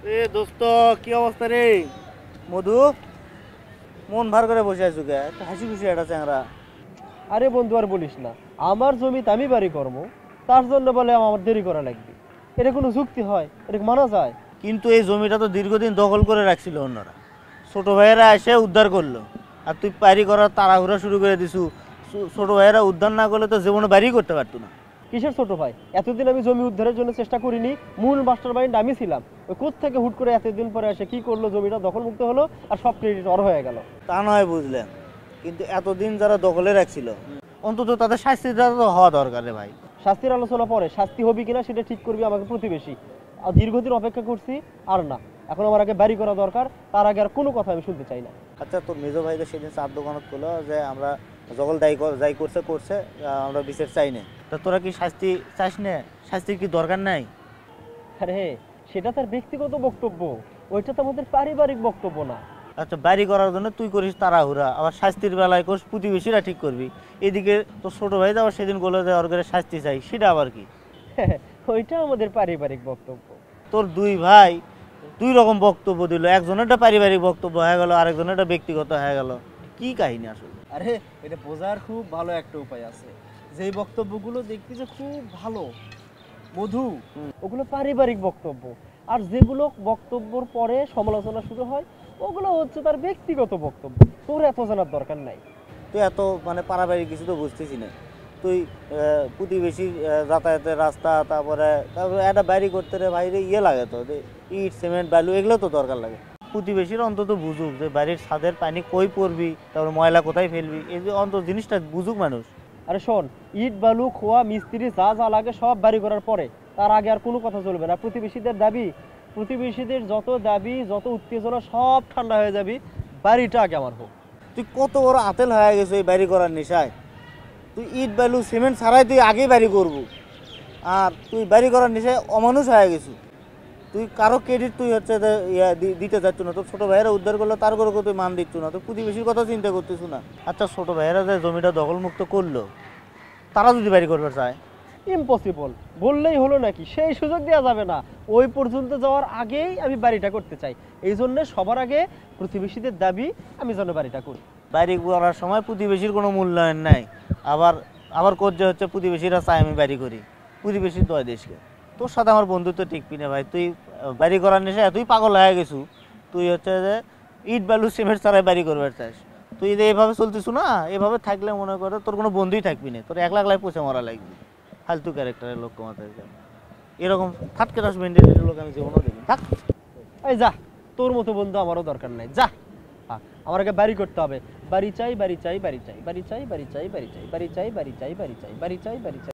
রে দোস্ত, কি অবস্থা রে? মধু, মন ভার করে বসে আছো কে? একটা হাসি খুশি একটা চ্যাংরা। আরে বন্ধু আর বলিস না, আমার জমিতে আমি বাড়ি করবো, তার জন্য বলে আমার দেরি করা লাগবে। এটা কোনো যুক্তি হয়? এটা মানা যায়? কিন্তু এই জমিটা তো দীর্ঘদিন দখল করে রাখছিল অন্যরা। ছোট ভাইয়েরা এসে উদ্ধার করলো, আর তুই বাড়ি করার তাড়াহুড়া শুরু করে দিছু। ছোট ভাইয়েরা উদ্ধার না করলে তো জীবনে বাড়ি করতে পারতো না। কিসের ছোট ভাই? এতদিন আমি জমি উদ্ধারের জন্য চেষ্টা করিনি? মূল মাস্টার মাইন্ড আমি ছিলাম। ওই থেকে হুট করে এতদিন পরে এসে কি করলো, জমিটা দখল মুক্ত হলো আর সব ক্রেডিট ওর হয়ে গেল। তা নয় বুঝলেন, কিন্তু এতদিন যারা দখলে রাখছিল অন্তত তাদের শাস্তিটা তো হওয়া দরকার রে ভাই। শাস্তির আলোচনা পরে, শাস্তি হবে কিনা সেটা ঠিক করবি আমাকে প্রতিবেশী। আর দীর্ঘদিন অপেক্ষা করছি, আর না, এখন আমার আগে বাড়ি করা দরকার। তার আগে আর কোনো কথা আমি শুনতে চাই না। আচ্ছা, তোর মেজো ভাই তো সেদিন চার দোকানত করলো যে আমরা জগল দায়ী যাই করছে করছে, আমরা বিচার চাই না। তা তোরা কি শাস্তি চাস না? শাস্তির কি দরকার নাই? আরে সেটা তার ব্যক্তিগত বক্তব্য, ওইটা তো আমাদের পারিবারিক বক্তব্য না। আচ্ছা, বাড়ি করার জন্য তুই করিস তাড়াহুড়া, আবার শাস্তির বেলায় করিস প্রতিবেশীরা ঠিক করবি। এদিকে তোর ছোট ভাই তো আবার সেদিন বললো যে ওর ঘরে শাস্তি চাই, সেটা আবার কি? ওইটা আমাদের পারিবারিক বক্তব্য। তোর দুই ভাই দুই রকম বক্তব্য দিল, একজনেরটা পারিবারিক বক্তব্য হয়ে গেল, আরেকজনেরটা ব্যক্তিগত হয়ে গেল। কি কাহিনী আসলে? আরে এটা বোঝার খুব ভালো একটা উপায় আছে। যেই বক্তব্যগুলো দেখবি যে খুব ভালো মধু, ওগুলো পারিবারিক বক্তব্য। আর যেগুলো বক্তব্যর পরে সমালোচনা শুরু হয়, ওগুলো হচ্ছে তার ব্যক্তিগত বক্তব্য। তোর এত জানার দরকার নাই। তুই এত মানে পারিবারিক কিছু তো বুঝতেছি না। তুই প্রতিবেশী যাতায়াতের রাস্তা, তারপরে তারপরে একটা বাড়ি করতে রে বাইরে ইয়ে লাগে তো, ইট সিমেন্ট বালু এগুলো তো দরকার লাগে। প্রতিবেশীরা অন্তত বুঝুক যে বাড়ির ছাদের পানি কই পড়বি, তারপরে ময়লা কোথায় ফেলবি, এই যে অন্তত জিনিসটা বুঝুক মানুষ। আরে শোন, ইট বালু খোয়া মিস্ত্রি যা যা লাগে সব বাড়ি করার পরে, তার আগে আর কোনো কথা চলবে না। প্রতিবেশীদের দাবি, প্রতিবেশীদের যত দাবি, যত উত্তেজনা সব ঠান্ডা হয়ে যাবে। বাড়িটা আগে আমার হোক। তুই কত বড় আতেল হয়ে গেছো এই বাড়ি করার নেশায়। তুই ইট বালু সিমেন্ট ছাড়াই তুই আগেই বাড়ি করবো, আর তুই বাড়ি করার নেশায় অমানুষ হয়ে গেছু। তুই কারো ক্রেডিট তুই হচ্ছে দিতে চাচ্ছ না। তোর ছোটো ভাইয়েরা উদ্ধার করলো, তার করে তুই মান দিচ্ছ না, তুই প্রতিবেশীর কথা চিন্তা করতেছ না। আচ্ছা, ছোটো ভাইয়েরা যে জমিটা দখলমুক্ত করলো, তারা যদি বাড়ি করবে চায়? ইম্পসিবল বললেই হলো নাকি? সেই সুযোগ দেওয়া যাবে না। ওই পর্যন্ত যাওয়ার আগেই আমি বাড়িটা করতে চাই। এই জন্য সবার আগে প্রতিবেশীদের দাবি আমি যেন বাড়িটা করি। বাড়ি করার সময় প্রতিবেশীর কোনো মূল্যায়ন নাই। আবার আবার যে হচ্ছে প্রতিবেশীরা চায় আমি বাড়ি করি, প্রতিবেশীর দয় দেশকে। তোর সাথে আমার বন্ধুত্ব টিকবি না ভাই। তুই বাড়ি করার নেশা এতই পাগল হয়ে গেছু, তুই হচ্ছে যে ইট বালু সিমেন্ট ছাড়াই বাড়ি করবে চাস। তুই যে এভাবে চলতেছু না, এভাবে থাকলে মনে করে তোর কোনো বন্ধুই থাকবি না, তোর একলা একলাই পচে মরা লাগবে। ফালতু ক্যারেক্টারের লোক কমাতে এরকম থাকতে রাস মেন্টালিটির লোক আমি জীবনও দেখি। থাক, এই যা, তোর মতো বন্ধু আমারও দরকার নাই, যা। আমার আগে বাড়ি করতে হবে। বাড়ি চাই, বাড়ি চাই, বাড়ি চাই, বাড়ি চাই, বাড়ি চাই, বাড়ি চাই, বাড়ি চাই, বাড়ি চাই, বাড়ি চাই, বাড়ি চাই, বাড়ি চাই।